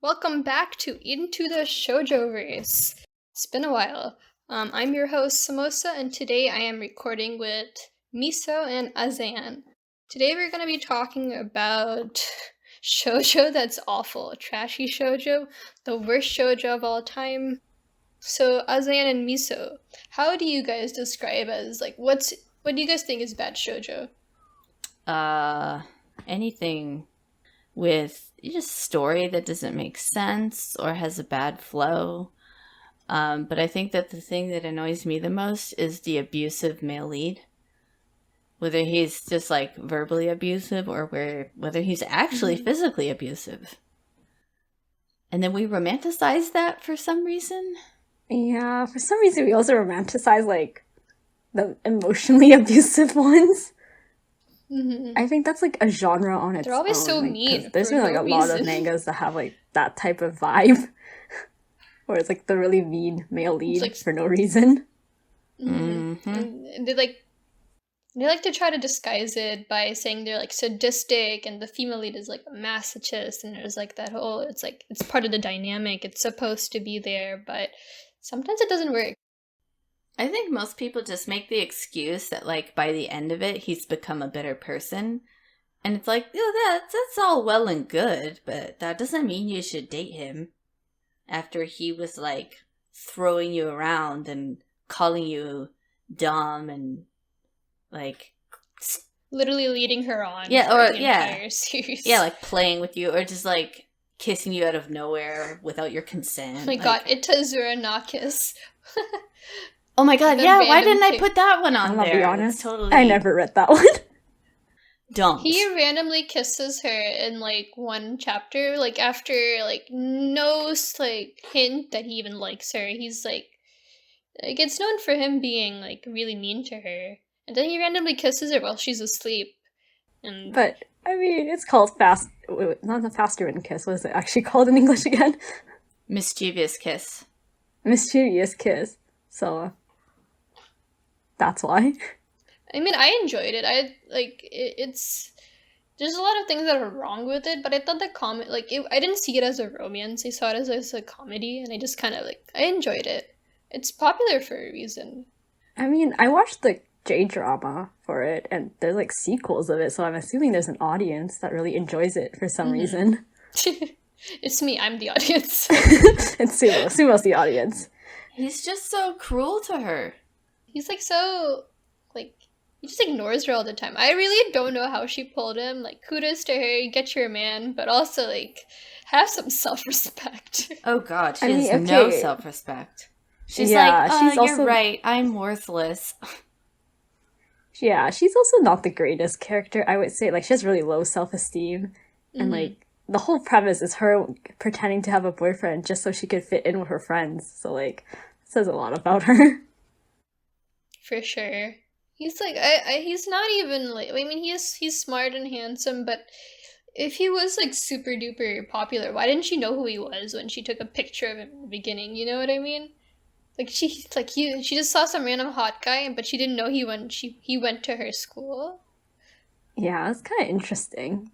Welcome back to Into the Shoujo-Verse. It's been a while. I'm your host, Samosa, and today I am recording with Miso and Azan. Today we're going to be talking about shoujo that's awful, trashy shoujo, the worst shoujo of all time. So, Azan and Miso, how do you guys describe as, what do you guys think is bad shoujo? Anything with just story that doesn't make sense or has a bad flow. But I think that the thing that annoys me the most is the abusive male lead. Whether he's just verbally abusive or whether he's actually physically abusive. And then we romanticize that for some reason. Yeah, for some reason we also romanticize the emotionally abusive ones. Mm-hmm. I think that's a genre on its own. They're always so mean. There's been a lot of mangas that have that type of vibe, where it's the really mean male lead for no reason. Mm-hmm. And they like to try to disguise it by saying they're sadistic, and the female lead is a masochist, and there's that whole it's part of the dynamic. It's supposed to be there, but sometimes it doesn't work. I think most people just make the excuse that, by the end of it, he's become a better person. And it's that's all well and good, but that doesn't mean you should date him. After he was, throwing you around and calling you dumb and, literally leading her on entire series. Yeah, playing with you, or just, kissing you out of nowhere without your consent. Oh my god, Itazura Nakis. Oh my god, yeah, why didn't I put that one on there? I'll be honest, I never read that one. Don't. He randomly kisses her in, one chapter, after, no, hint that he even likes her. He's, it's known for him being, really mean to her. And then he randomly kisses her while she's asleep. But, I mean, it's called not a faster written kiss. What is it actually called in English again? Mischievous kiss. Mischievous kiss. So, that's why. I mean, I enjoyed it. It's... There's a lot of things that are wrong with it, but I thought the I didn't see it as a romance. I saw it as a comedy, and I just kind of, I enjoyed it. It's popular for a reason. I mean, I watched the J-drama for it, and there's, sequels of it, so I'm assuming there's an audience that really enjoys it for some reason. It's me, I'm the audience. It's Sumo. Sumo's the audience. He's just so cruel to her. He's, he just ignores her all the time. I really don't know how she pulled him. Kudos to her, get your man, but also, have some self-respect. Oh god, she has no self-respect. She's you're right, I'm worthless. Yeah, she's also not the greatest character, I would say. She has really low self-esteem. And, the whole premise is her pretending to have a boyfriend just so she could fit in with her friends. So, it says a lot about her. For sure. He's, he's not even, I mean, he's smart and handsome, but if he was, super duper popular, why didn't she know who he was when she took a picture of him in the beginning? You know what I mean? She just saw some random hot guy, but she didn't know he went to her school. Yeah, it's kind of interesting.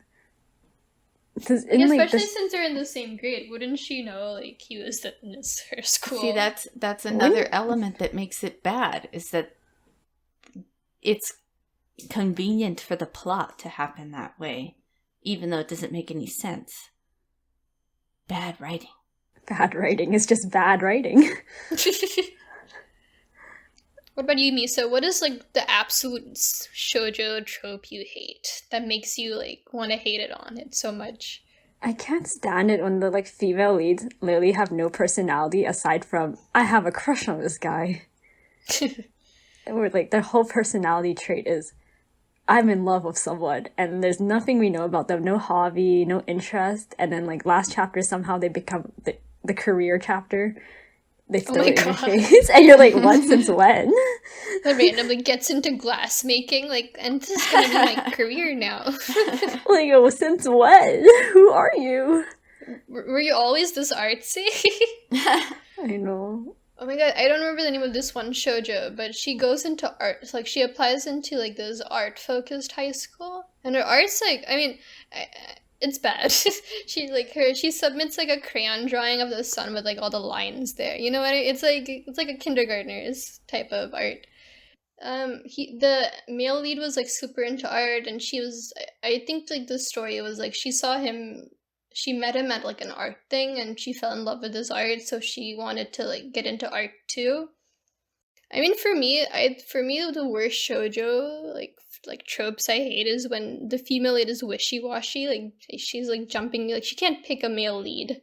Especially since they're in the same grade, wouldn't she know he was in her school? See, that's another element that makes it bad, is that it's convenient for the plot to happen that way, even though it doesn't make any sense. Bad writing. Bad writing is just bad writing. What about you, Misa? What is the absolute shoujo trope you hate that makes you want to hate it on it so much? I can't stand it when the female leads literally have no personality aside from I have a crush on this guy. Or their whole personality trait is I'm in love with someone, and there's nothing we know about them, no hobby, no interest, and then last chapter somehow they become the career chapter. They throw it in your face, and you're what, since when? That randomly gets into glass making, and this is gonna be my career now. Since when? Who are you? Were you always this artsy? I know. Oh my god, I don't remember the name of this one shoujo, but she goes into art. It's she applies into this art-focused high school, and her art's I mean, It's bad. She submits like a crayon drawing of the sun with like all the lines there. You know what? It's like a kindergartner's type of art. The male lead was like super into art, and she was. I think like the story was like she saw him. She met him at like an art thing, and she fell in love with his art, so she wanted to like get into art too. I mean, for me, the worst shoujo like tropes I hate is when the female lead is wishy washy. Like she's like jumping, like she can't pick a male lead.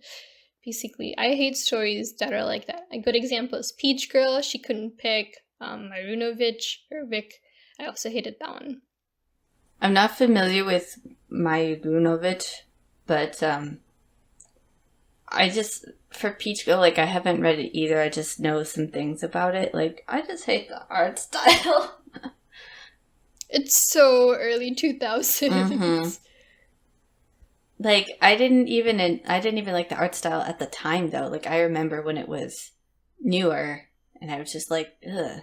Basically, I hate stories that are like that. A good example is Peach Girl. She couldn't pick Marunovich or Vic. I also hated that one. I'm not familiar with Marunovich, but I just, for Peach Girl, like, I haven't read it either. I just know some things about it. Like, I just hate the art style. It's so early 2000s. Mm-hmm. Like, I didn't even like the art style at the time, though. Like, I remember when it was newer, and I was just like, ugh,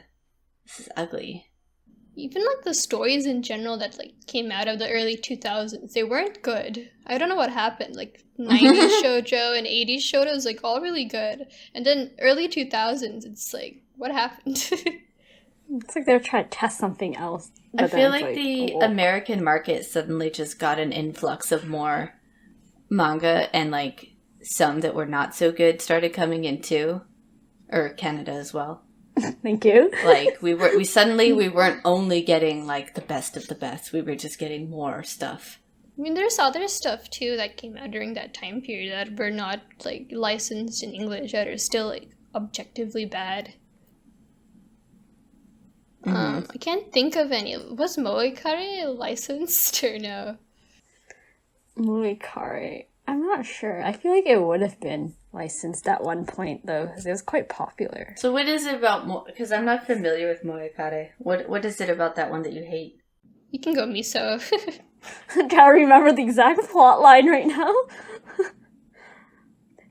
this is ugly. Even like the stories in general that like came out of the early 2000s, they weren't good. I don't know what happened. Like 90s shoujo and 80s shoujo is like all really good, and then early 2000s, it's like what happened? It's like they're trying to test something else. I feel like the American market suddenly just got an influx of more manga, and like some that were not so good started coming in too, or Canada as well. Thank you. Like we weren't only getting like the best of the best. We were just getting more stuff. I mean, there's other stuff too that came out during that time period that were not like licensed in English that are still like objectively bad. I can't think of any. Was Moikare licensed or no? Moikare, I'm not sure. I feel like it would have been licensed at one point though, because it was quite popular. So what is it about? Because I'm not familiar with Moikare. What is it about that one that you hate? You can go miso. Can't remember the exact plot line right now.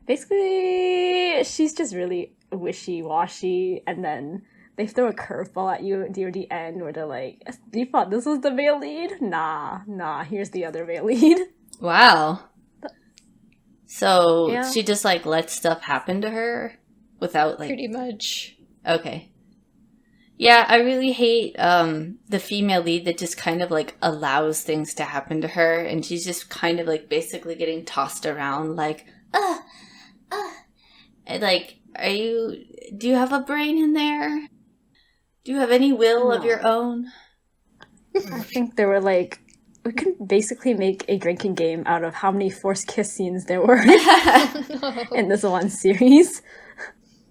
Basically, she's just really wishy-washy, and then they throw a curveball at you near the end where they're like, you thought this was the male lead? Nah, here's the other male lead. Wow. So she just like lets stuff happen to her without like... Pretty much. Okay. Yeah, I really hate the female lead that just kind of like allows things to happen to her, and she's just kind of like basically getting tossed around like, and like, do you have a brain in there? Do you have any will of your own? I think there were like, we could basically make a drinking game out of how many forced kiss scenes there were in this one series.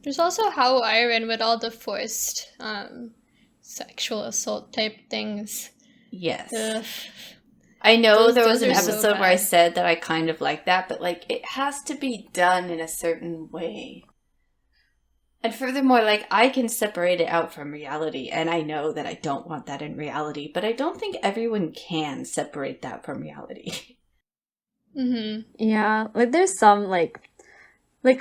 There's also How Iron with all the forced sexual assault type things. Yes. Ugh. I know there was an episode where I said that I kind of like that, but like it has to be done in a certain way. And furthermore, like, I can separate it out from reality, and I know that I don't want that in reality, but I don't think everyone can separate that from reality. Mm-hmm. Yeah, like, there's some, like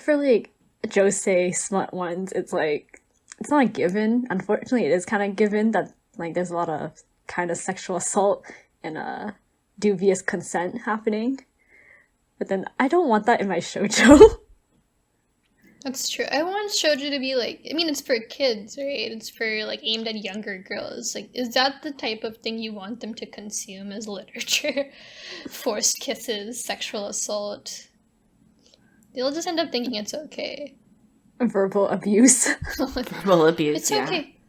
for, like, josei smut ones, it's, like, it's not a given. Unfortunately, it is kind of given that, like, there's a lot of kind of sexual assault and, dubious consent happening. But then, I don't want that in my shoujo. That's true. I want shoujo to be like, I mean, it's for kids, right? It's for like aimed at younger girls. Like, is that the type of thing you want them to consume as literature? Forced kisses, sexual assault. They'll just end up thinking it's okay. Verbal abuse. Verbal abuse. It's okay.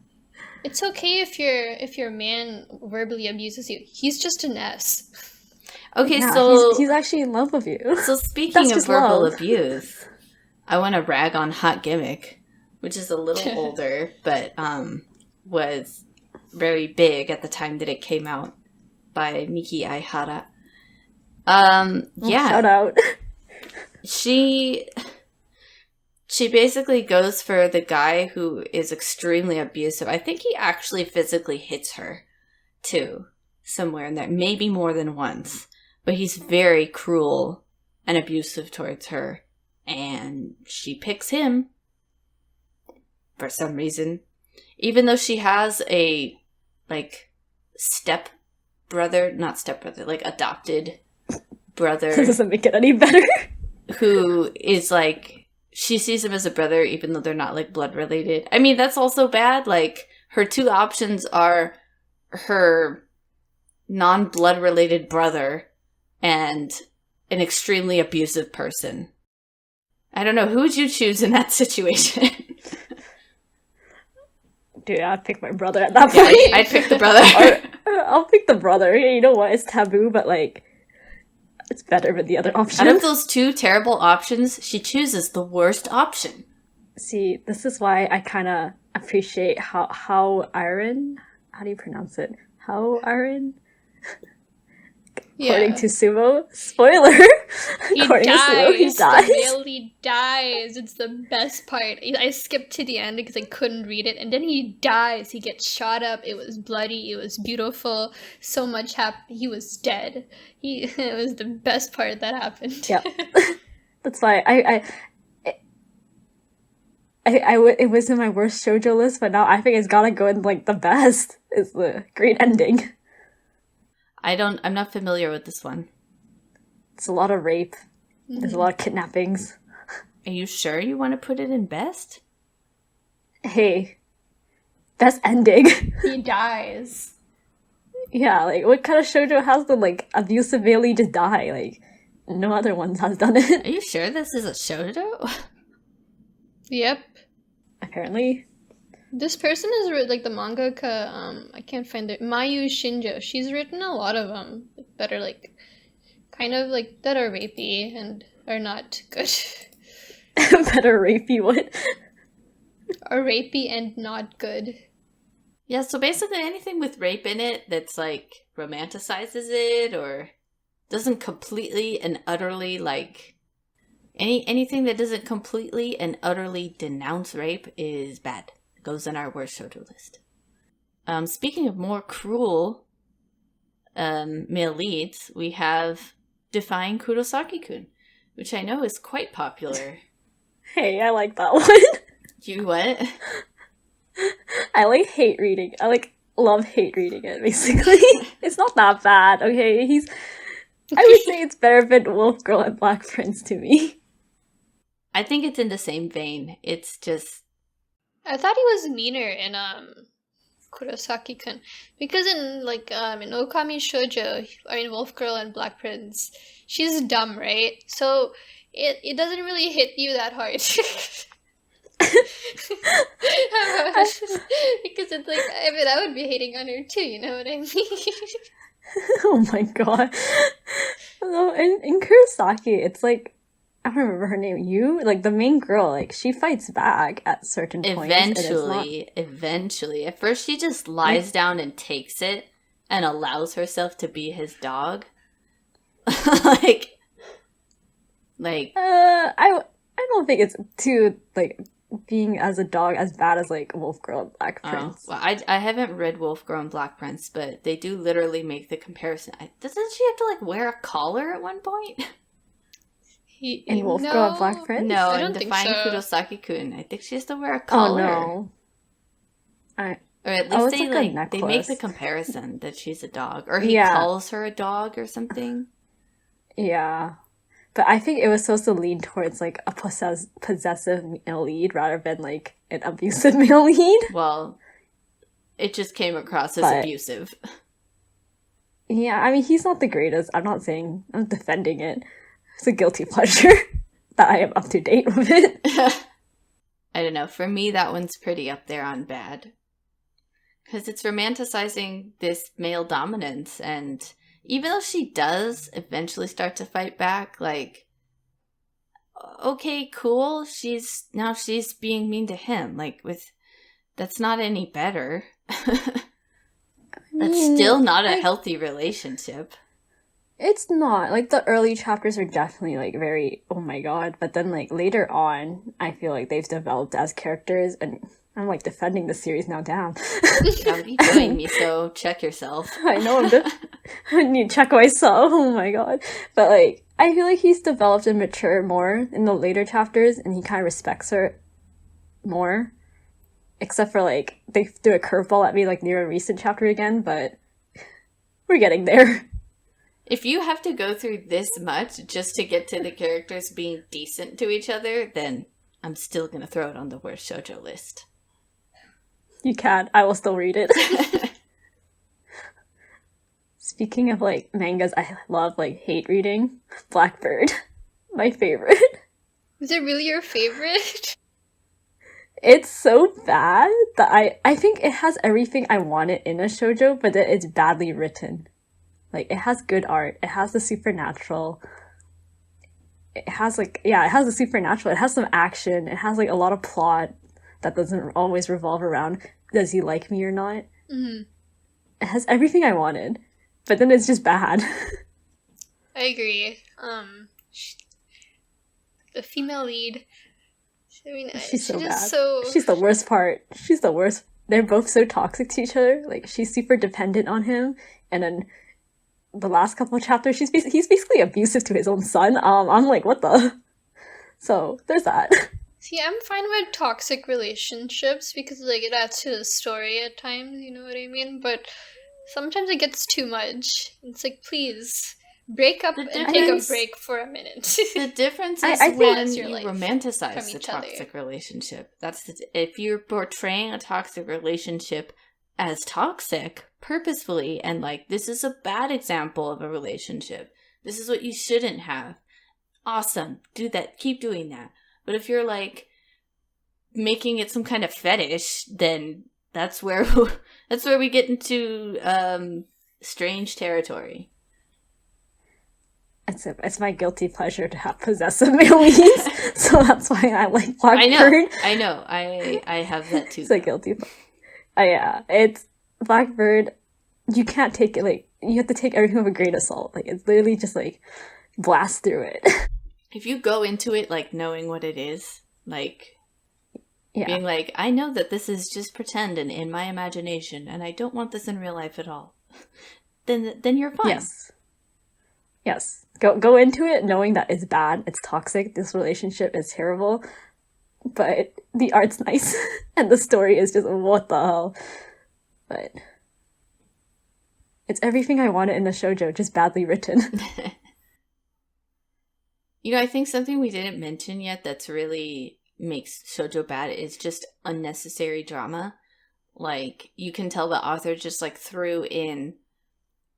It's okay if your man verbally abuses you. He's just an S. Okay, yeah, so he's actually in love with you. So speaking of verbal abuse, I want to rag on Hot Gimmick, which is a little older, but was very big at the time that it came out, by Miki Aihara. Yeah. Shout out. She basically goes for the guy who is extremely abusive. I think he actually physically hits her, too, somewhere in there. Maybe more than once. But he's very cruel and abusive towards her. And she picks him for some reason. Even though she has a, like, adopted brother That doesn't make it any better. who is like, she sees him as a brother even though they're not like blood related. I mean, that's also bad. Like, her two options are her non-blood related brother and an extremely abusive person. I don't know, who would you choose in that situation? Dude, I'd pick my brother at that point. Yeah, I'd pick the brother. I'll pick the brother. You know what? It's taboo, but like, it's better than the other option. Out of those two terrible options, she chooses the worst option. See, this is why I kind of appreciate how Iron. How do you pronounce it? How Iron? According to Sumo, spoiler. According to Sumo, he dies. The male lead dies. It's the best part. I skipped to the end because I couldn't read it, and then he dies. He gets shot up. It was bloody. It was beautiful. So much happened. He was dead. It was the best part that happened. Yeah, that's why it was in my worst shoujo list, but now I think it's gotta go in like the best. It's the great ending. I'm not familiar with this one. It's a lot of rape. There's a lot of kidnappings. Are you sure you want to put it in best? Hey, best ending. He dies. Yeah, like, what kind of shoujo has the, like, abusive male lead just die? Like, no other ones has done it. Are you sure this is a shoujo? Yep. Apparently. This person is like the mangaka, I can't find it. Mayu Shinjo. She's written a lot of that are like, kind of like, that are rapey and are not good. Better rapey what? Are rapey and not good. Yeah, so basically anything with rape in it that's like romanticizes it or doesn't completely and utterly like anything that doesn't completely and utterly denounce rape is bad. Goes in our worst shoujo list. Speaking of more cruel male leads, we have Defying Kurosaki-kun, which I know is quite popular. Hey, I like that one. You what? I like hate reading. Love hate reading it, basically. It's not that bad, okay? I would say it's better than Wolf Girl and Black Prince to me. I think it's in the same vein. It's just... I thought he was meaner in Kurosaki-kun, because in in Okami Shoujo, I mean Wolf Girl and Black Prince, she's dumb, right? So it doesn't really hit you that hard. Because it's like, I mean, I would be hating on her too, you know what I mean? Oh my god. No, in Kurosaki, it's like, I don't remember her name. Like, the main girl, like, she fights back at certain points. Eventually. At first, she just lies down and takes it and allows herself to be his dog. I don't think it's too, like, being as a dog as bad as, like, Wolf Girl and Black Prince. Well, I haven't read Wolf Girl and Black Prince, but they do literally make the comparison. Doesn't she have to, like, wear a collar at one point? In Wolf Girl and Black Prince? No, I in don't think Defying so. Kurosaki-kun. I think she has to wear a collar. Oh, no. Or at least they necklace. make the comparison that she's a dog. Or he calls her a dog or something. Yeah. But I think it was supposed to lean towards, like, a possessive male lead rather than, like, an abusive male lead. Well, it just came across as abusive. Yeah, I mean, he's not the greatest. I'm defending it. It's a guilty pleasure that I am up to date with it. I don't know. For me, that one's pretty up there on bad. Because it's romanticizing this male dominance, and even though she does eventually start to fight back, like, okay, cool, she's being mean to him. Like, that's not any better. That's still not a healthy relationship. It's not. Like, the early chapters are definitely, like, very, oh my god. But then, like, later on, I feel like they've developed as characters, and I'm, like, defending the series now, damn. What are you doing, Miso? Check yourself. I know, I need to check myself, oh my god. But, like, I feel like he's developed and matured more in the later chapters, and he kind of respects her more. Except for, like, they threw a curveball at me, like, near a recent chapter again, but we're getting there. If you have to go through this much just to get to the characters being decent to each other, then I'm still gonna throw it on the worst shoujo list. You can. I will still read it. Speaking of, like, mangas I love, like, hate reading, Blackbird. My favorite. Is it really your favorite? It's so bad that I think it has everything I wanted in a shoujo, but that it's badly written. Like, it has good art, it has the supernatural, it has, like, yeah, it has the supernatural, it has some action, it has, like, a lot of plot that doesn't always revolve around, does he like me or not? Mm-hmm. It has everything I wanted, but then it's just bad. I agree. The female lead, I mean, She's so bad. So... She's the worst part. She's the worst. They're both so toxic to each other. Like, she's super dependent on him, and then the last couple of chapters, he's basically abusive to his own son. I'm like, what the? So there's that. See, I'm fine with toxic relationships because, like, it adds to the story at times, you know what I mean? But sometimes it gets too much. It's like, please, break up and take a break for a minute. The difference is when you romanticize the toxic relationship. If you're portraying a toxic relationship as toxic purposefully and, like, this is a bad example of a relationship, this is what you shouldn't have, awesome, do that, keep doing that. But if you're, like, making it some kind of fetish, then that's where we get into strange territory. It's my guilty pleasure to have possessive male leads, so that's why I like Blackbird. I know. I have that too. It's a guilty pleasure. Yeah, it's Blackbird. You can't take it, like, you have to take everything with a grain of salt. Like, it's literally just, like, blast through it. If you go into it, like, knowing what it is, like, being like, I know that this is just pretend and in my imagination, and I don't want this in real life at all, then you're fine. Yes. Go into it knowing that it's bad, it's toxic, this relationship is terrible, but the art's nice, and the story is just, what the hell? But it's everything I wanted in a shoujo, just badly written. You know, I think something we didn't mention yet that's really makes shoujo bad is just unnecessary drama. Like, you can tell the author just, like, threw in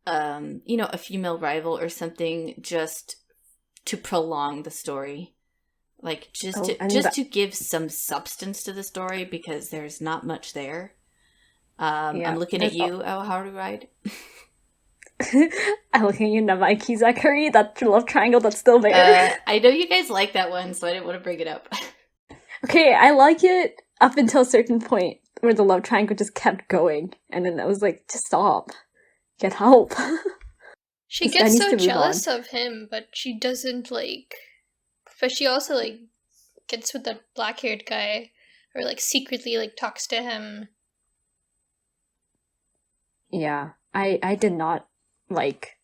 a female rival or something just to prolong the story. Like, to give some substance to the story because there's not much there. I'm looking at you, Haru Ride. I'm looking at you, Namai Kizakuri, that love triangle that's still there. I know you guys like that one, so I didn't want to bring it up. Okay, I like it up until a certain point where the love triangle just kept going. And then I was like, just stop. Get help. She gets so jealous of him, but she doesn't, like... But she also, like, gets with that black-haired guy, or, like, secretly, like, talks to him. Yeah, I did not like...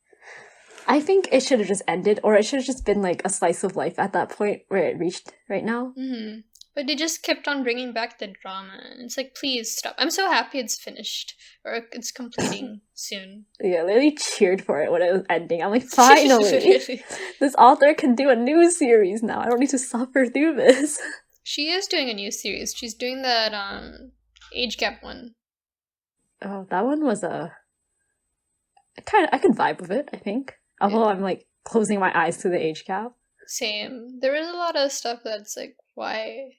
I think it should have just ended, or it should have just been, like, a slice of life at that point where it reached right now. Mm-hmm. But they just kept on bringing back the drama. And it's like, please stop. I'm so happy it's finished. Or it's completing soon. Yeah, I literally cheered for it when it was ending. I'm like, finally! This author can do a new series now. I don't need to suffer through this. She is doing a new series. She's doing that age gap one. Oh, that one was I could vibe with it, I think. Although I'm, like, closing my eyes to the age gap. Same. There is a lot of stuff that's like, why?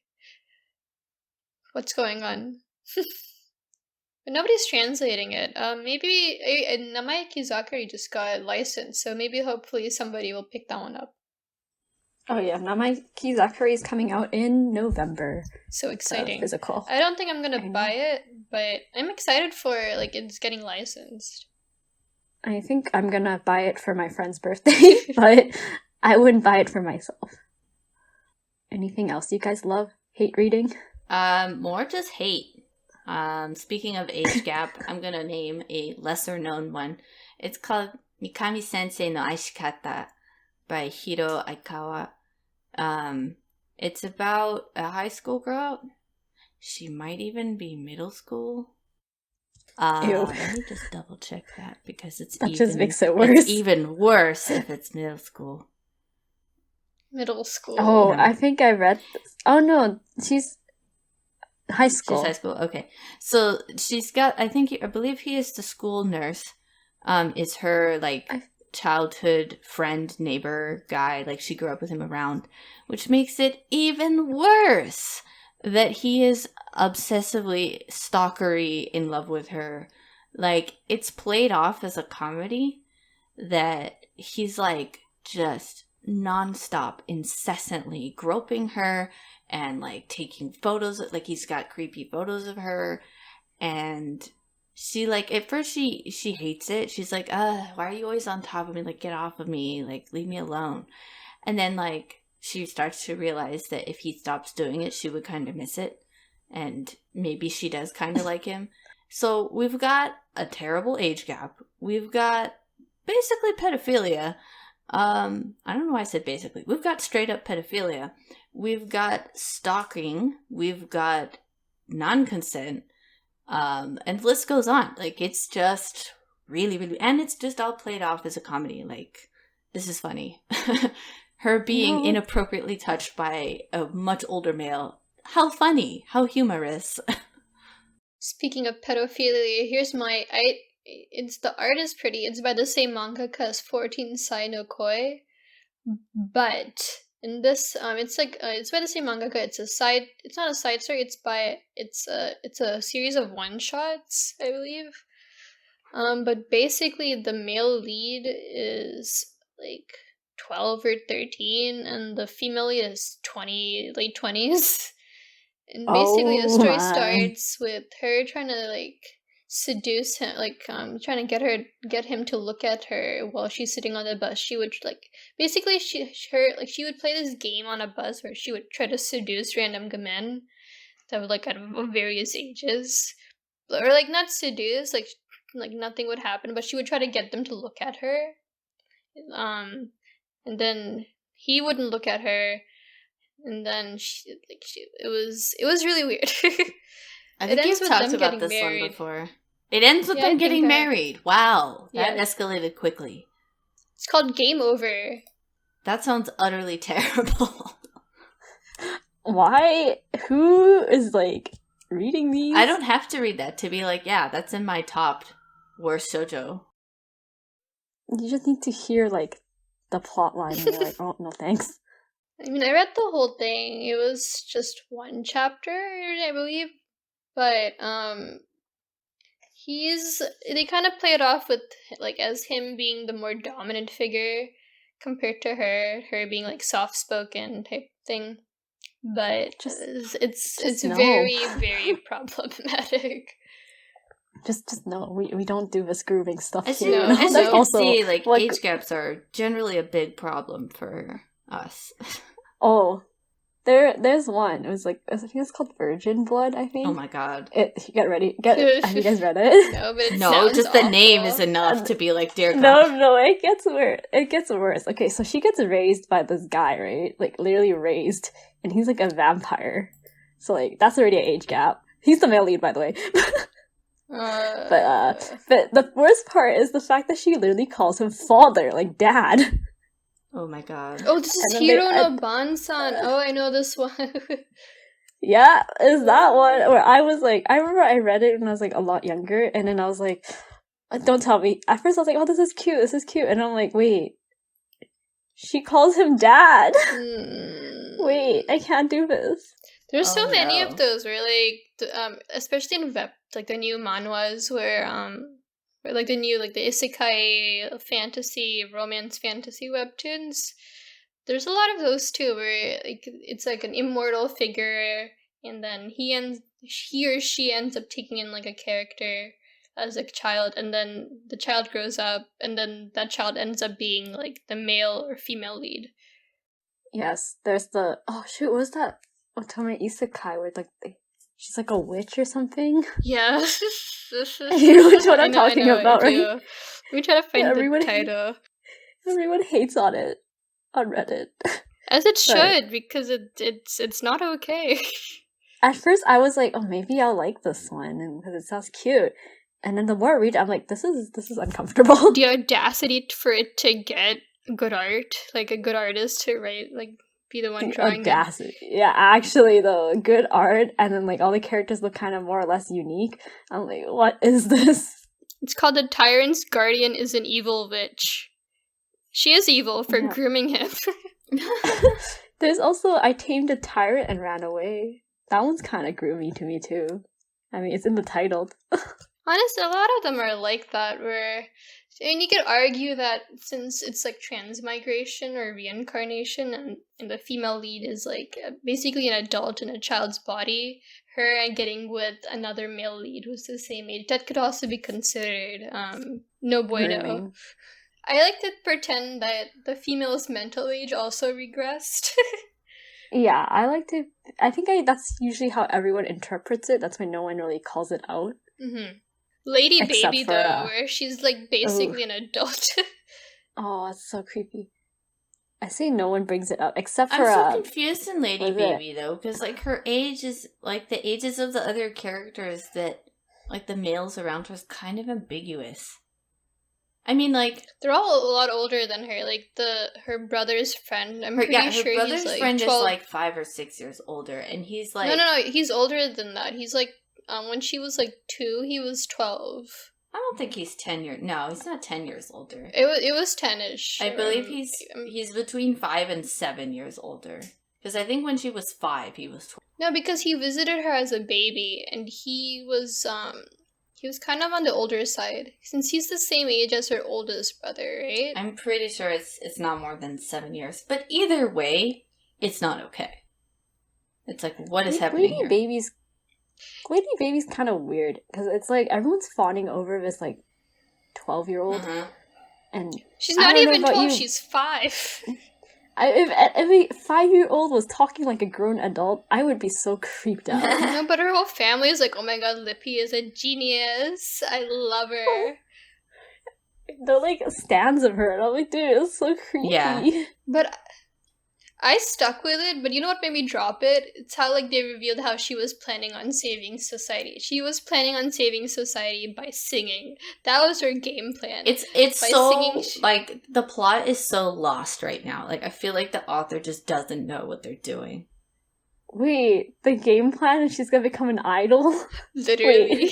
What's going on? But nobody's translating it. Maybe Namai Kizakuri just got licensed, so maybe hopefully somebody will pick that one up. Oh yeah, Namai Kizakuri is coming out in November. So exciting. Physical. I don't think I'm gonna buy it, but I'm excited for, like, it's getting licensed. I think I'm gonna buy it for my friend's birthday, but I wouldn't buy it for myself. Anything else you guys love? Hate reading? More just hate. Speaking of age gap, I'm gonna name a lesser known one. It's called Mikami Sensei no Aishikata by Hiro Aikawa. It's about a high school girl. She might even be middle school. Ew. Let me just double check that because That just makes it worse. It's even worse if it's middle school. Middle school. Oh, Yeah. I think I read this. Oh no, she's high school. She's high school. Okay, so she's got. I believe he is the school nurse. Is her like childhood friend, neighbor guy. Like she grew up with him around, which makes it even worse that he is obsessively stalkery in love with her. Like it's played off as a comedy that he's like just nonstop, incessantly groping her and like taking photos. Like he's got creepy photos of her, and she like at first she hates it. She's like, why are you always on top of me? Like, get off of me, like leave me alone. And then like she starts to realize that if he stops doing it, she would kind of miss it, and maybe she does kind of like him. So we've got a terrible age gap. We've got basically pedophilia. I don't know why I said basically. We've got straight up pedophilia. We've got stalking. We've got non-consent. And the list goes on. Like, it's just really, really... And it's just all played off as a comedy. Like, this is funny. Her being inappropriately touched by a much older male. How funny. How humorous. Speaking of pedophilia, here's my... the art is pretty. It's by the same mangaka as 14 Sai no Koi. But in this, it's by the same mangaka. It's not a side story. It's a series of one-shots, I believe. But basically the male lead is like 12 or 13, and the female lead is 20, late 20s. And basically the story starts with her trying to like seduce him, like trying to get him to look at her while she's sitting on the bus. She would like basically she would play this game on a bus where she would try to seduce random men that were like of various ages, or like not seduce, like nothing would happen, but she would try to get them to look at her. And then he wouldn't look at her, and then it was really weird. I think you've talked about this one before. It ends with them getting married. Wow. That escalated quickly. It's called Game Over. That sounds utterly terrible. Why? Who is, like, reading these? I don't have to read that to be like, yeah, that's in my top worst shoujo. You just need to hear, like, the plot line and you're like, oh, no thanks. I mean, I read the whole thing. It was just one chapter, I believe. But, they kind of play it off with, like, as him being the more dominant figure compared to her being, like, soft-spoken type thing. But it's very, very problematic. Just no, we don't do this grooming stuff as here. As you can see, like, age gaps are generally a big problem for us. Oh, there's one. It was like, I think it's called Virgin Blood, I think. Oh my god. Get ready. Have you guys read it? No, but just awful. The name is enough to be like, dear God. No, it gets worse. It gets worse. Okay, so she gets raised by this guy, right? Like, literally raised. And he's like a vampire. So, like, that's already an age gap. He's the male lead, by the way. But the worst part is the fact that she literally calls him father, like dad. Oh my god. Oh, this is Hiro no Ban-san. Oh, I know this one. Yeah, is that one where I was like, I remember I read it when I was like a lot younger, and then I was like, don't tell me. At first I was like, oh, this is cute. And I'm like, wait, she calls him dad. Wait, I can't do this. There's so many of those where like, especially in like the new manhwas where like the new, like the isekai fantasy, romance fantasy webtoons. There's a lot of those too, where like it's like an immortal figure, and then he or she ends up taking in like a character as a child, and then the child grows up, and then that child ends up being like the male or female lead. Yes, there's the what was that Otome isekai where like she's like a witch or something? Yeah. You know which one I'm talking about, right? We try to find the title. Everyone hates on it on Reddit. As it should, because it's not okay. At first I was like, oh, maybe I'll like this one, and because it sounds cute. And then the more I read, I'm like, this is uncomfortable. The audacity for it to get good art, like a good artist to write, like be the one drawing it. Audacity. Yeah, actually though, good art, and then like all the characters look kind of more or less unique. I'm like, what is this? It's called The Tyrant's Guardian is an Evil Witch. She is evil for grooming him. There's also I Tamed a Tyrant and Ran Away. That one's kind of groomy to me too. I mean, it's in the title. Honestly, a lot of them are like that, where, I mean, you could argue that since it's like transmigration or reincarnation, and the female lead is like basically an adult in a child's body, her getting with another male lead who's the same age, that could also be considered no bueno. Grooming. I like to pretend that the female's mental age also regressed. Yeah, I think that's usually how everyone interprets it. That's why no one really calls it out. Mm-hmm. Lady Except Baby, for, though, where she's like basically an adult. Oh, it's so creepy. I say no one brings it up except for. I'm so confused in Lady Baby though, because like her age is like the ages of the other characters that like the males around her is kind of ambiguous. I mean, like they're all a lot older than her. Like her brother's friend, I'm pretty sure her brother's he's like friend 12. is like 5 or 6 years older, and he's like no, he's older than that. He's like when she was like 2, he was 12. I don't think he's 10 years. No, he's not 10 years older. It was 10ish. I believe he's between 5 and 7 years older. Because I think when she was 5, he was 12. No, because he visited her as a baby, and he was kind of on the older side, since he's the same age as her oldest brother, right? I'm pretty sure it's not more than 7 years. But either way, it's not okay. It's like, what is happening here? Lady Baby's kind of weird, because it's like everyone's fawning over this like 12-year-old, and she's not even 12. She's 5. If every 5-year-old was talking like a grown adult, I would be so creeped out. No, but her whole family is like, oh my god, Lippy is a genius. I love her. They're like stands of her, and I'm like, dude, it's so creepy. Yeah. But I stuck with it, but you know what made me drop it? It's how like they revealed how she was planning on saving society. She was planning on saving society by singing. That was her game plan. It's so singing, like the plot is so lost right now. Like I feel like the author just doesn't know what they're doing. Wait, the game plan is she's gonna become an idol? Literally.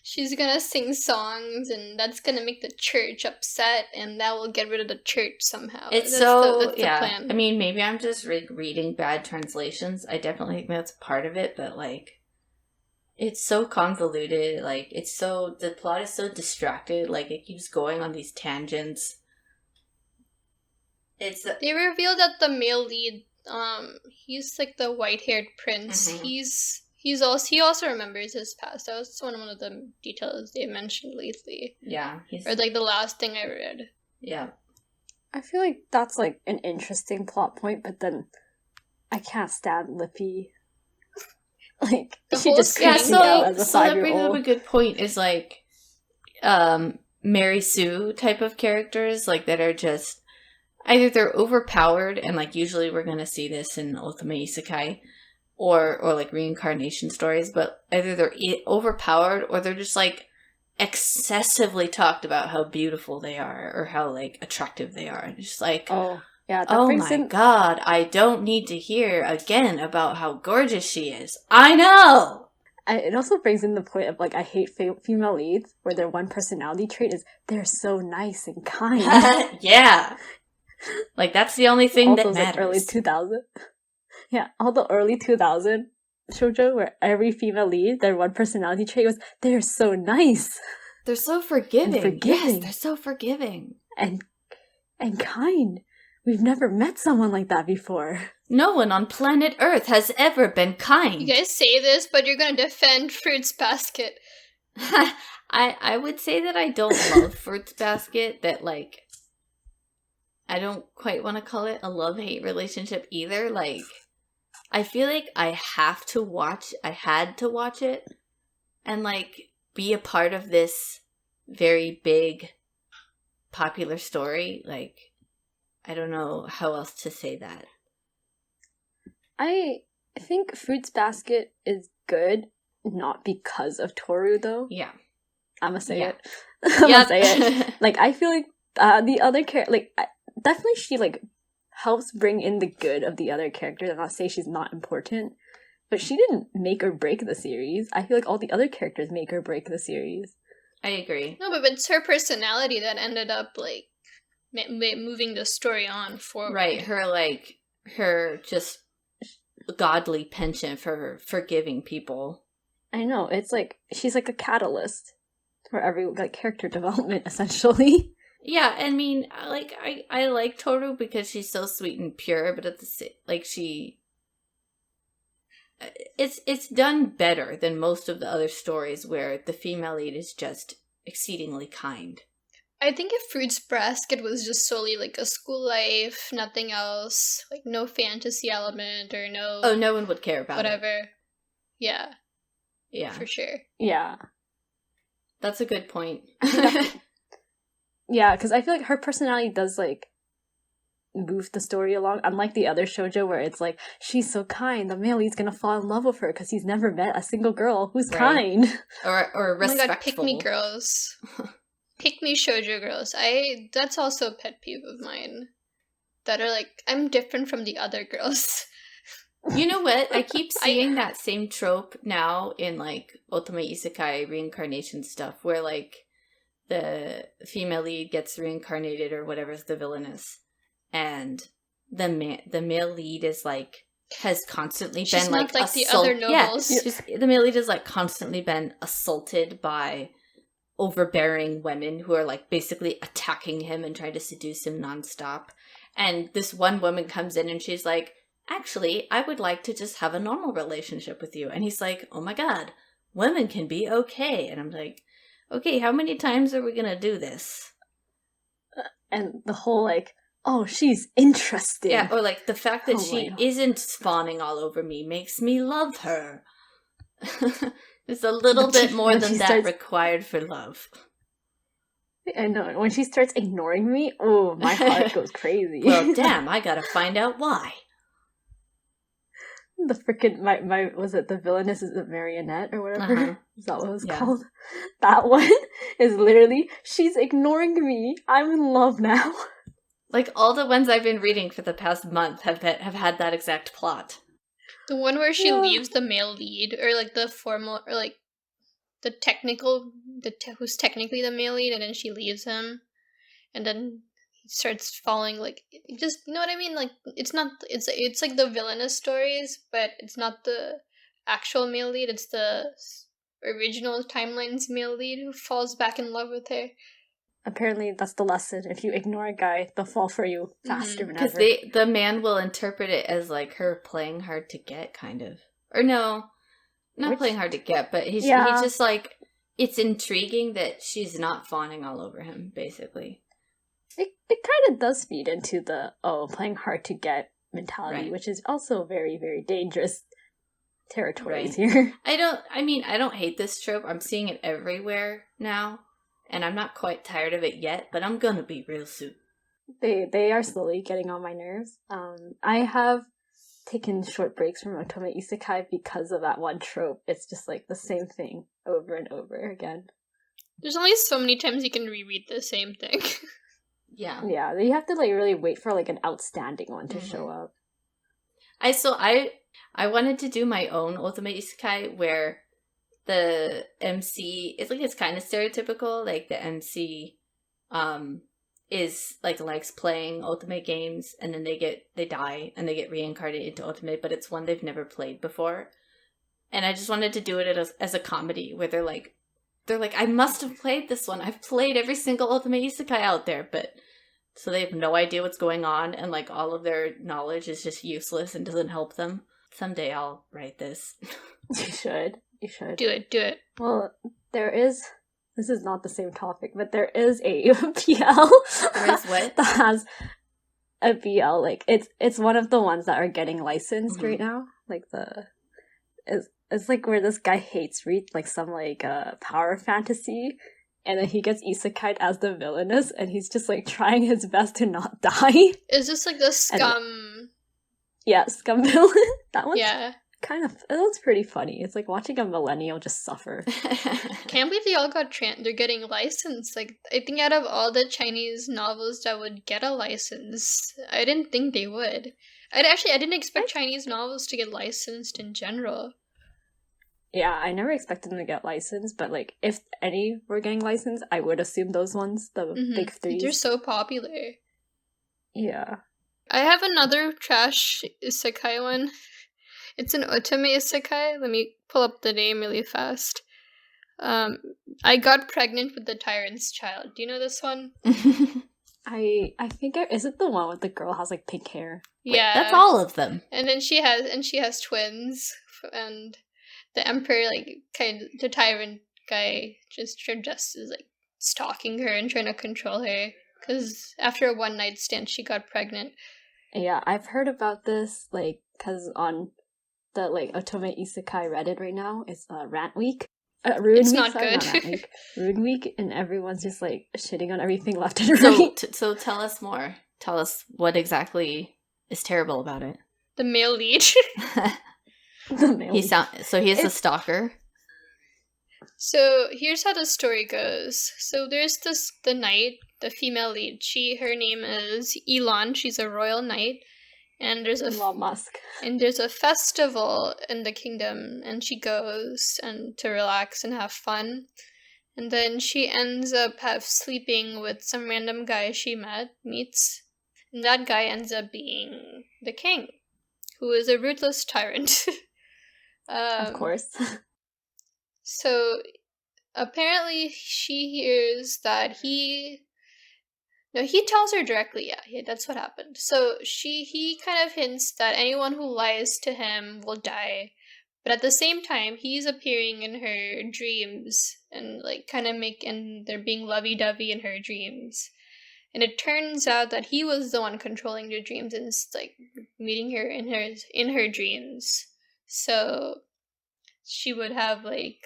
She's gonna sing songs, and that's gonna make the church upset, and that will get rid of the church somehow. That's the plan. I mean, maybe I'm just reading bad translations. I definitely think that's part of it, but like, it's so convoluted. Like, the plot is so distracted. Like, it keeps going on these tangents. They revealed that the male lead, he's like the white-haired prince. Mm-hmm. He also remembers his past. That was one of the details they mentioned lately. Yeah. Or like the last thing I read. Yeah. I feel like that's like an interesting plot point, but then I can't stand Lippy. Like she just creeps me out as a 5-year-old. So that brings up a good point. Is like, Mary Sue type of characters, like that are just either they're overpowered, and like usually we're gonna see this in Ultimate Isekai. Or like reincarnation stories, but either they're overpowered or they're just like excessively talked about how beautiful they are or how like attractive they are. And it's just like, oh my god, I don't need to hear again about how gorgeous she is. I know. It also brings in the point of like I hate female leads where their one personality trait is they're so nice and kind. Yeah, like that's the only thing that matters. Like early 2000. Yeah, all the early 2000 shoujo where every female lead, their one personality trait was, they're so nice. They're so forgiving. Yes, they're so forgiving. And kind. We've never met someone like that before. No one on planet Earth has ever been kind. You guys say this, but you're gonna defend Fruits Basket. I would say that I don't love Fruits Basket, that like, I don't quite want to call it a love-hate relationship either, like... I feel like I had to watch it and like be a part of this very big popular story. Like, I don't know how else to say that. I think Fruits Basket is good, not because of Toru, though. Yeah. I'm gonna say it. I'm gonna say it. Like, I feel like the other definitely she, like, helps bring in the good of the other characters. I'm not saying she's not important, but she didn't make or break the series. I feel like all the other characters make or break the series. I agree. No, but it's her personality that ended up, like, moving the story on forward. Right, her just godly penchant for forgiving people. I know, it's like, she's like a catalyst for every, like, character development, essentially. Yeah, I mean, like, I like Toru because she's so sweet and pure, but at the same, like, it's done better than most of the other stories where the female lead is just exceedingly kind. I think if Fruits Basket was just solely like a school life, nothing else, like no fantasy element or no... Oh, no one would care about whatever. Yeah. Yeah. For sure. Yeah. That's a good point. Yeah, because I feel like her personality does, like, move the story along, unlike the other shoujo where it's like, she's so kind, the male lead's gonna fall in love with her because he's never met a single girl who's kind. Or respectful. Oh my god, pick me girls. Pick me shoujo girls. That's also a pet peeve of mine. That are like, I'm different from the other girls. You know what? I keep seeing that same trope now in, like, Ultimate Isekai reincarnation stuff, where, like, the female lead gets reincarnated or whatever is the villainess, and the male lead is, like, has constantly She's been, not like the other nobles. Yeah, the male lead has, like, constantly been assaulted by overbearing women who are, like, basically attacking him and trying to seduce him nonstop. And this one woman comes in and she's like, actually, I would like to just have a normal relationship with you. And he's like, oh my god, women can be okay. And I'm like, okay, how many times are we gonna do this? And the whole, like, oh, she's interesting. Yeah, or, like, the fact that she isn't fawning all over me makes me love her. There's a little bit more than that required for love. I know. When she starts ignoring me, oh, my heart goes crazy. Well, damn, I gotta find out why. The freaking, my was it the villainess is a marionette or whatever? Uh-huh. Is that what it was called? That one is literally, she's ignoring me. I'm in love now. Like, all the ones I've been reading for the past month have had that exact plot. The one where she leaves the male lead, or like the formal, or like the technical, who's technically the male lead, and then she leaves him, and then he starts falling, like, just, you know what I mean? Like, it's like the villainous stories, but it's not the actual male lead, it's the original timeline's male lead who falls back in love with her. Apparently, that's the lesson. If you ignore a guy, they'll fall for you faster than ever. Because the man will interpret it as, like, her playing hard to get, kind of. Or no, not playing hard to get, but he's just, like, it's intriguing that she's not fawning all over him, basically. It kind of does feed into the, playing hard to get mentality, which is also very, very dangerous territories here. I don't hate this trope. I'm seeing it everywhere now. And I'm not quite tired of it yet, but I'm gonna be real soon. They are slowly getting on my nerves. I have taken short breaks from Otome Isekai because of that one trope. It's just like the same thing over and over again. There's only so many times you can reread the same thing. Yeah. Yeah, you have to, like, really wait for, like, an outstanding one to show up. I wanted to do my own Ultimate Isekai where the MC, it's kind of stereotypical, like the MC is, like, likes playing Ultimate games, and then they die and they get reincarnated into Ultimate, but it's one they've never played before. And I just wanted to do it as a comedy where they're like, I must have played this one. I've played every single Ultimate Isekai out there, but so they have no idea what's going on, and, like, all of their knowledge is just useless and doesn't help them. Someday I'll write this. You should. You should. Do it. Well, this is not the same topic, but there is a BL. There is what? That has a BL, like, it's one of the ones that are getting licensed right now. Like, it's like where this guy hates read, like, some, like, power fantasy, and then he gets isekai'd as the villainous, and he's just, like, trying his best to not die. Is this like the Scum? Yeah, Scum villain. That one? Yeah. it was pretty funny. It's like watching a millennial just suffer. Can't believe they all they're getting licensed. Like, I think out of all the Chinese novels that would get a license, I didn't think they would. I didn't expect Chinese novels to get licensed in general. Yeah, I never expected them to get licensed, but like if any were getting licensed, I would assume those ones, the big three. They're so popular. Yeah. I have another trash isekai one. It's an otome isekai. Let me pull up the name really fast. I got pregnant with the tyrant's child. Do you know this one? I think is it the one with the girl has like pink hair? Yeah, that's all of them. And then she has twins, and the emperor, like, the tyrant guy just is like stalking her and trying to control her because after a one night stand she got pregnant. Yeah, I've heard about this, like, because on the like otome isekai Reddit right now is Rant Week. Ruin it's Week, not sorry, good. Not Rant Week. Ruin Week, and everyone's just like shitting on everything left and right. So tell us more. Tell us what exactly is terrible about it. The male lead. He's a stalker. So here's how the story goes. So there's the knight, the female lead. Her name is Elon. She's a royal knight, and there's Elon Musk. And there's a festival in the kingdom, and she goes and to relax and have fun. And then she ends up sleeping with some random guy she meets, and that guy ends up being the king, who is a ruthless tyrant. Of course. So apparently she hears that he tells her directly, yeah, that's what happened. So he kind of hints that anyone who lies to him will die. But at the same time, he's appearing in her dreams and like and they're being lovey-dovey in her dreams. And it turns out that he was the one controlling her dreams and like meeting her in her dreams. So she would have like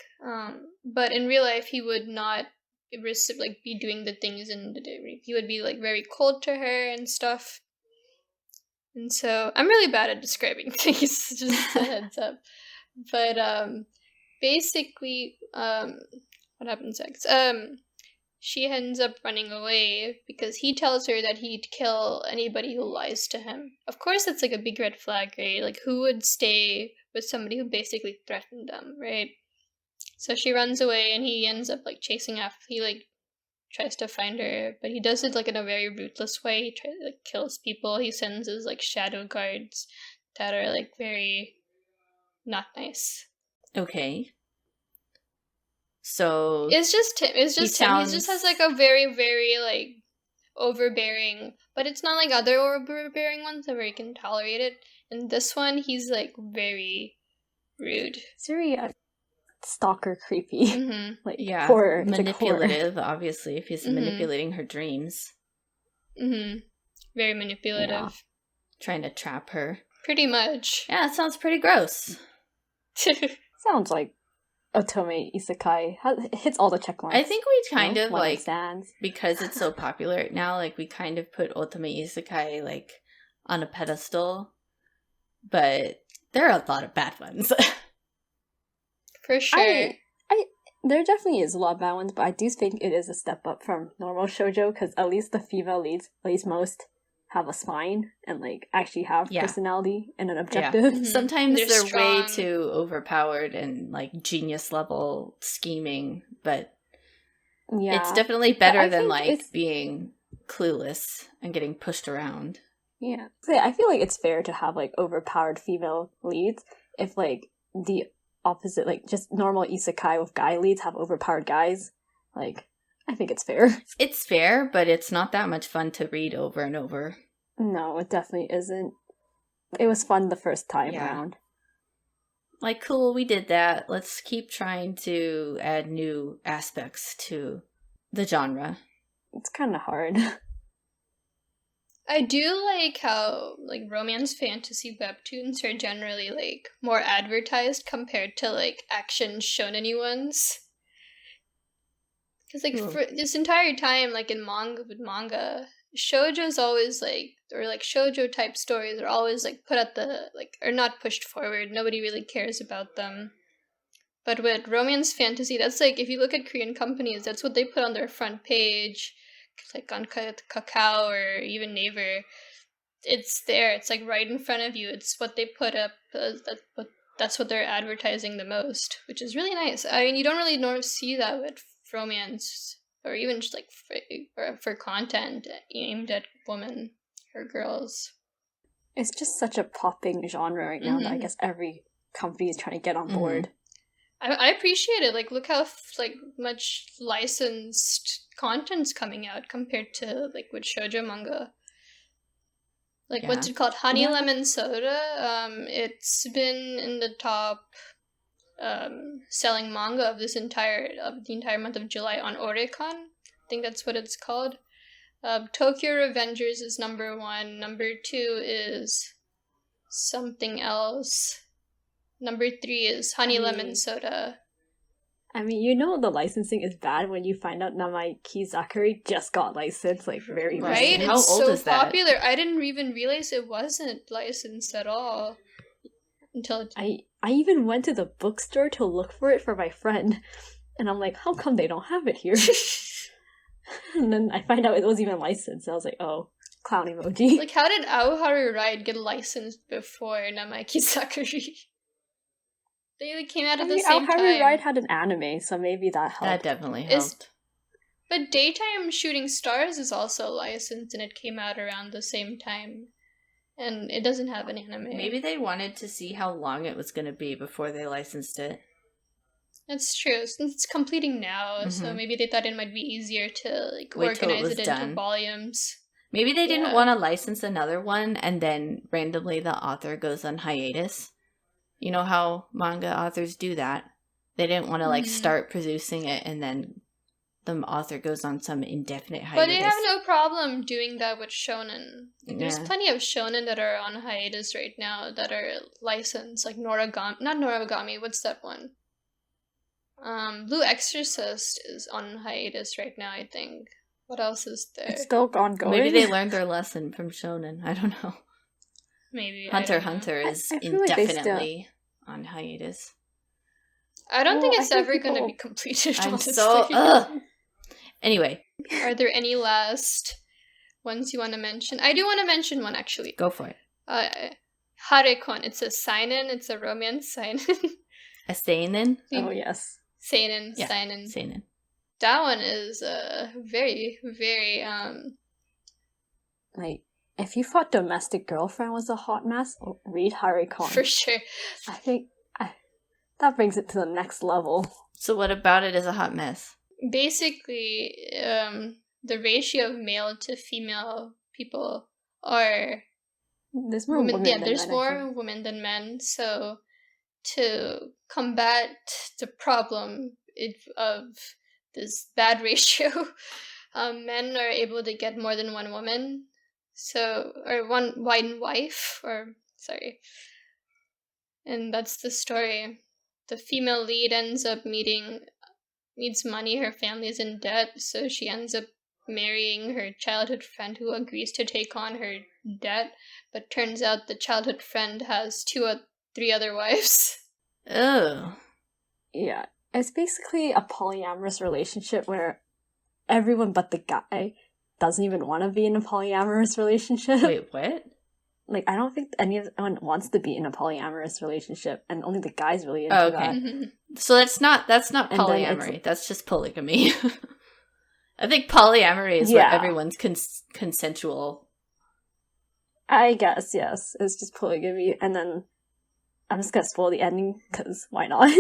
but in real life he would not like be doing the things in the day. He would be like very cold to her and stuff. And so I'm really bad at describing things, just a heads up. But basically what happens next? She ends up running away because he tells her that he'd kill anybody who lies to him. Of course, it's like a big red flag, right? Like, who would stay with somebody who basically threatened them, right? So she runs away, and he ends up like chasing after. He like tries to find her, but he does it like in a very ruthless way. He tries like kills people. He sends his like shadow guards that are like very not nice. Okay. So it's just him. It's just him. He just has like a very, very like overbearing, but it's not like other overbearing ones where he can tolerate it. And this one, he's like very rude. It's very stalker creepy. Mm-hmm. Like horror. Manipulative, obviously, if he's manipulating her dreams. Mm-hmm. Very manipulative. Yeah. Trying to trap her. Pretty much. Yeah, it sounds pretty gross. Sounds like otome isekai hits all the check marks. I think we kind of like stands. Because it's so popular now. Like we kind of put otome isekai like on a pedestal, but there are a lot of bad ones. For sure, there definitely is a lot of bad ones, but I do think it is a step up from normal shoujo because at least the female leads, at least most, have a spine and like actually have personality and an objective. Yeah. Mm-hmm. Sometimes they're strong. Way too overpowered and like genius level scheming, but it's definitely better than like being clueless and getting pushed around. Yeah. So I feel like it's fair to have like overpowered female leads if like the opposite, like just normal isekai with guy leads have overpowered guys. Like, I think it's fair. It's fair, but it's not that much fun to read over and over. No, it definitely isn't. It was fun the first time around. Like, cool, we did that. Let's keep trying to add new aspects to the genre. It's kind of hard. I do like how like romance fantasy webtoons are generally like more advertised compared to like action shonen-y ones. Because like for this entire time, like in manga, shoujo's always or shoujo type stories are always put at the are not pushed forward. Nobody really cares about them. But with romance fantasy, that's if you look at Korean companies, that's what they put on their front page, on Kakao or even Naver. It's there. It's right in front of you. It's what they put up. That's what they're advertising the most, which is really nice. I mean, you don't really see that with romance, or even just for content aimed at women or girls. It's just such a popping genre right now that I guess every company is trying to get on board. I appreciate it. Look how much licensed content's coming out compared to with shoujo manga. What's it called? Honey Lemon Soda. It's been in the top selling manga of the entire month of July on Oricon. I think that's what it's called. Tokyo Revengers is number 1. Number 2 is something else. Number 3 is Honey Lemon Soda. I mean, the licensing is bad when you find out Namaiki Zakuri just got licensed, very right? recently. How it's old so is that? popular. I didn't even realize it wasn't licensed at all until I even went to the bookstore to look for it for my friend, and I'm like, how come they don't have it here? And then I find out it wasn't even licensed. I was like, oh, clown emoji. how did Aoharu Ride get licensed before Namaiki Zakuri? They came out at the same time. Aoharu Ride had an anime, so maybe that helped. That definitely helped. But Daytime Shooting Stars is also licensed, and it came out around the same time. And it doesn't have an anime. Maybe they wanted to see how long it was going to be before they licensed it. That's true. Since it's completing now, so maybe they thought it might be easier to organize it into volumes. Maybe they didn't want to license another one, and then randomly the author goes on hiatus. You know how manga authors do that. They didn't want to start producing it and then the author goes on some indefinite hiatus. But they have no problem doing that with shonen. There's plenty of shonen that are on hiatus right now that are licensed, not Noragami, what's that one? Blue Exorcist is on hiatus right now, I think. What else is there? It's still ongoing. Maybe they learned their lesson from shonen. I don't know. Maybe. Hunter x Hunter is indefinitely on hiatus. I don't think it's ever going to be completed, honestly. Anyway. Are there any last ones you want to mention? I do want to mention one, actually. Go for it. Harekon. It's a seinen. It's a romance seinen. A seinen? Oh, yes. Seinen. Yeah, seinen. Seinen. That one is very, very... if you thought Domestic Girlfriend was a hot mess, read Harekon. For sure. I think that brings it to the next level. So what about it is a hot mess? Basically, the ratio of male to female people are... There's more women than there's men, more women than men. So to combat the problem of this bad ratio, men are able to get more than one woman. Or one wife, and that's the story. The female lead needs money, her family is in debt, so she ends up marrying her childhood friend who agrees to take on her debt, but turns out the childhood friend has 2 or 3 other wives. Oh. Yeah, it's basically a polyamorous relationship where everyone but the guy doesn't even want to be in a polyamorous relationship. Wait, what? I don't think anyone wants to be in a polyamorous relationship, and only the guy's really into that. Mm-hmm. So that's not polyamory. That's just polygamy. I think polyamory is where everyone's consensual. I guess, yes. It's just polygamy, and then I'm just gonna spoil the ending, because why not?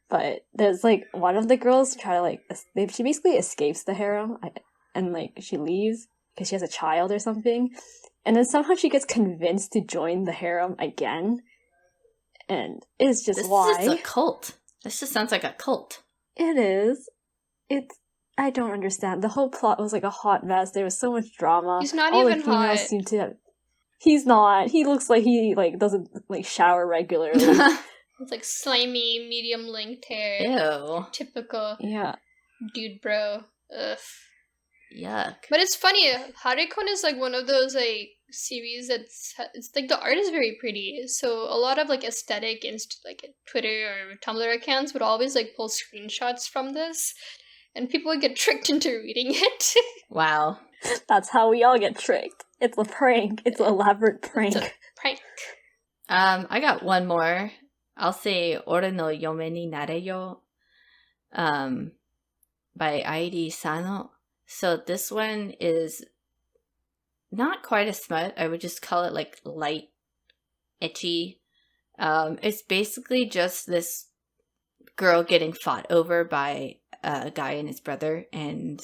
But there's, one of the girls she basically escapes the harem, and, she leaves, because she has a child or something. And then somehow she gets convinced to join the harem again. And it's just why. This is a cult. This just sounds like a cult. It is. I don't understand. The whole plot was a hot mess. There was so much drama. He's not All even the females hot. seem to have... He's not. He looks like he doesn't shower regularly. It's slimy, medium length hair. Ew. Typical yeah. dude bro. Ugh. yuck. But it's funny, Harikon is like one of those like series it's like the art is very pretty. So a lot of like aesthetic like Twitter or Tumblr accounts would always like pull screenshots from this, and people would get tricked into reading it. Wow. That's how we all get tricked. It's a prank. It's an elaborate prank. It's a prank. I got one more. I'll say Ore no Yome ni Nare yo, by Airi Sano. So this one is not quite a smut. I would just call it like light, ecchi. It's basically just this girl getting fought over by a guy and his brother, and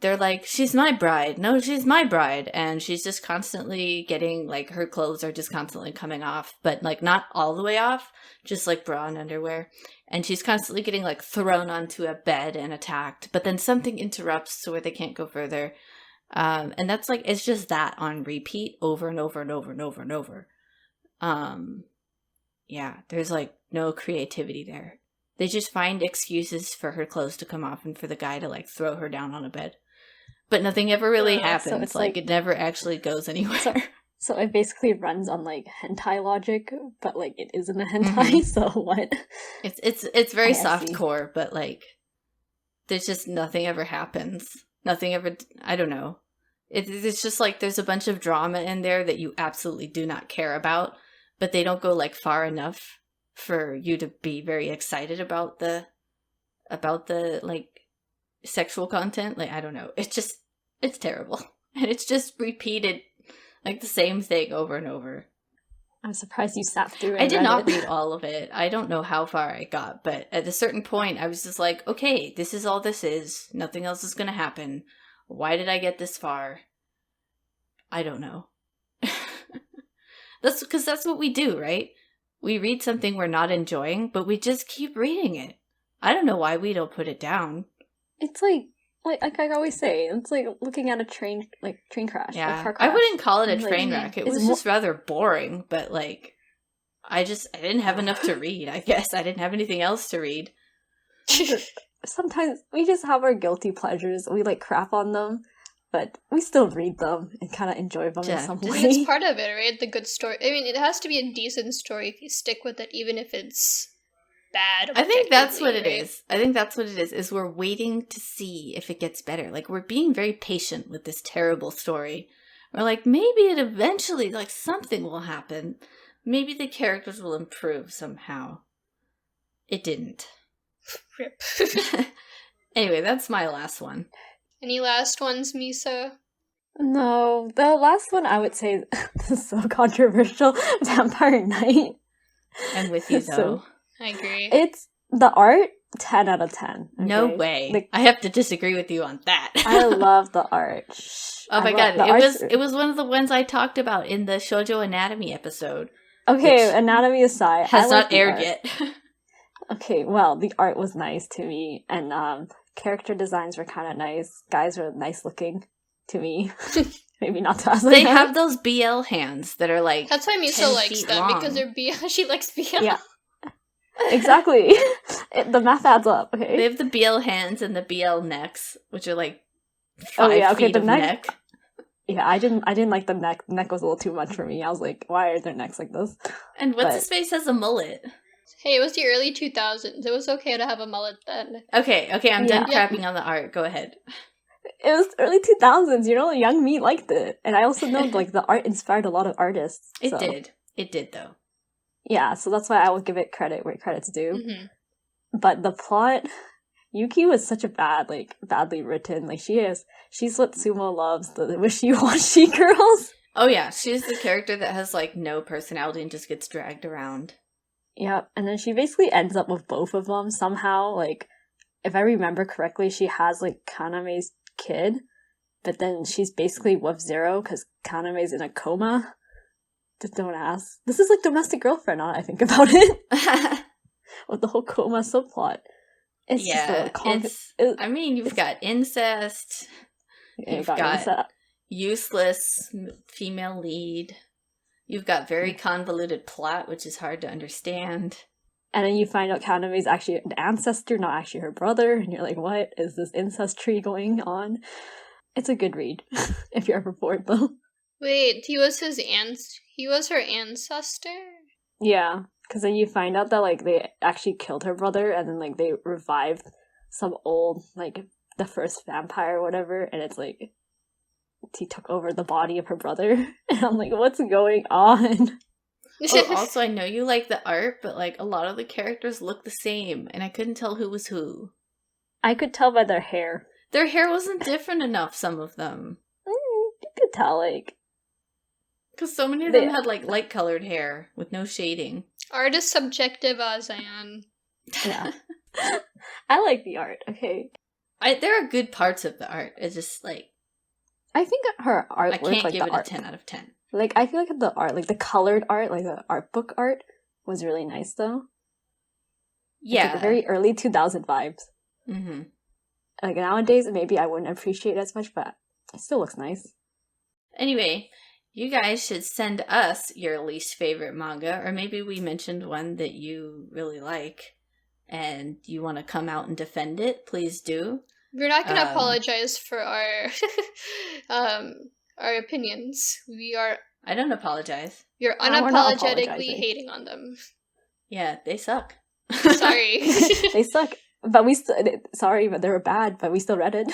they're like, she's my bride. No, she's my bride. And she's just constantly getting, like, her clothes are just constantly coming off, but, like, not all the way off, just, like, bra and underwear. And she's constantly getting, like, thrown onto a bed and attacked. But then something interrupts to where they can't go further. And that's, like, it's just that on repeat over and over and over and over and over. Yeah, there's, like, no creativity there. They just find excuses for her clothes to come off and for the guy to, like, throw her down on a bed. But nothing ever really happens. So it's like it never actually goes anywhere. So it basically runs on like hentai logic, but like it isn't a hentai. So what? It's very softcore, but like there's just nothing ever happens. Nothing ever. I don't know. It's just like there's a bunch of drama in there that you absolutely do not care about, but they don't go like far enough for you to be very excited about the like sexual content. Like, I don't know, it's terrible, and it's just repeated like the same thing over and over. I'm surprised you sat through it. I did not read all of it. I don't know how far I got, but at a certain point I was just like, okay, this is all this is, nothing else is gonna happen. Why did I get this far? I don't know. That's because that's what we do, right? We read something we're not enjoying, but we just keep reading it. I don't know why we don't put it down. It's like I always say, it's like looking at a train crash. Yeah, car crash. I wouldn't call it a train wreck. It was just rather boring, but like, I didn't have enough to read, I guess. I didn't have anything else to read. Sometimes we just have our guilty pleasures. We like crap on them, but we still read them and kind of enjoy them in some way. It's part of it, right? The good story. I mean, it has to be a decent story if you stick with it, even if it's bad. I think that's what it is. I think that's what it is we're waiting to see if it gets better. Like, we're being very patient with this terrible story. We're like, maybe it eventually, like, something will happen. Maybe the characters will improve somehow. It didn't. Rip. Anyway, that's my last one. Any last ones, Misa? No, the last one I would say is so controversial. Vampire Knight. I'm with you, though. So, I agree. It's the art, 10 out of 10. Okay? No way. I have to disagree with you on that. I love the art. Oh my god, it was one of the ones I talked about in the Shoujo Anatomy episode. Okay, anatomy aside, has not aired yet. Okay, well, the art was nice to me, and character designs were kind of nice. Guys were nice looking to me. Maybe not to us. They have those BL hands that are like that's why Misa likes them long. because they're BL. She likes BL. Yeah. Exactly. The math adds up, okay? They have the BL hands and the BL necks, which are like 5 feet of neck. Yeah, I didn't like the neck. The neck was a little too much for me. I was like, why are their necks like this? And his face has a mullet. Hey, it was the early 2000s. It was okay to have a mullet then. Okay, I'm done crapping on the art. Go ahead. It was early 2000s, young me liked it. And I also know, like, the art inspired a lot of artists. It did. It did, though. Yeah, so that's why I will give it credit where credit's due. Mm-hmm. But the plot, Yuki was such a badly written. Like, she's what Sumo loves, the wishy-washy girls. Oh yeah, she's the character that has, like, no personality and just gets dragged around. Yep, and then she basically ends up with both of them somehow. Like, if I remember correctly, she has, like, Kaname's kid, but then she's basically with Zero because Kaname's in a coma. Just don't ask. This is like Domestic Girlfriend, now that I think about it. With the whole coma subplot. It's I mean, you've got incest. You've got useless female lead. You've got very convoluted plot, which is hard to understand. And then you find out Kaname is actually an ancestor, not actually her brother. And you're like, what is this incest tree going on? It's a good read, if you're ever bored, though. Wait, he was her ancestor? Yeah, because then you find out that, like, they actually killed her brother, and then, like, they revived some old, like, the first vampire or whatever, and it's like, he took over the body of her brother. And I'm like, what's going on? Oh, also, I know you like the art, but, like, a lot of the characters look the same, and I couldn't tell who was who. I could tell by their hair. Their hair wasn't different enough, some of them. You could tell, like... Because so many of them had, like, light-colored hair with no shading. Art is subjective, Azan. Yeah. I like the art, okay? There are good parts of the art. It's just, like... I think her artwork, I can't like, give the it art, a 10 out of 10. Like, I feel like the art, like, the colored art, like, the art book art was really nice, though. Yeah. Like, very early 2000 vibes. Mm-hmm. Like, nowadays, maybe I wouldn't appreciate it as much, but it still looks nice. Anyway, you guys should send us your least favorite manga, or maybe we mentioned one that you really like, and you want to come out and defend it, please do. We're not going to apologize for our our opinions. I don't apologize. You're unapologetically hating on them. Yeah, they suck. Sorry. They suck. But sorry, but they were bad, but we still read it.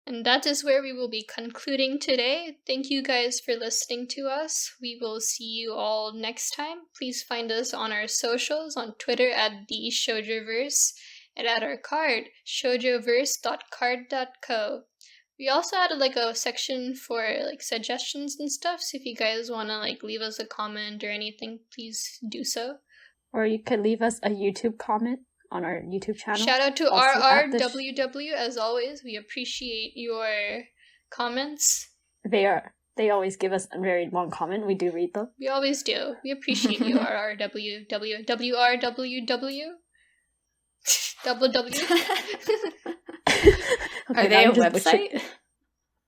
And that is where we will be concluding today. Thank you guys for listening to us. We will see you all next time. Please find us on our socials, on Twitter at the Shoujo-Verse, and at our card, shoujoverse.card.co. We also added like a section for like suggestions and stuff, so if you guys want to like leave us a comment or anything, please do so. Or you could leave us a YouTube comment on our YouTube channel. Shout out to RRWW as always. We appreciate your comments. They always give us a very long comment. We do read them. We always do. We appreciate you, RRWW. WRWW. Double W. Are they a website?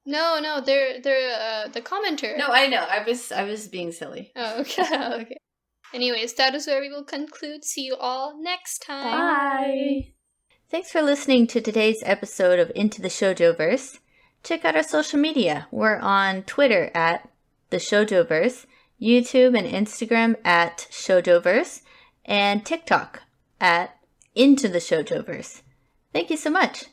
No, they're the commenter. No, I know. I was being silly. Oh, okay. Okay. Anyways, that is where we will conclude. See you all next time. Bye. Thanks for listening to today's episode of Into the Shoujo-Verse. Check out our social media. We're on Twitter at the Shoujo-Verse, YouTube and Instagram at Shoujo-Verse, and TikTok at Into the Shoujo-Verse. Thank you so much.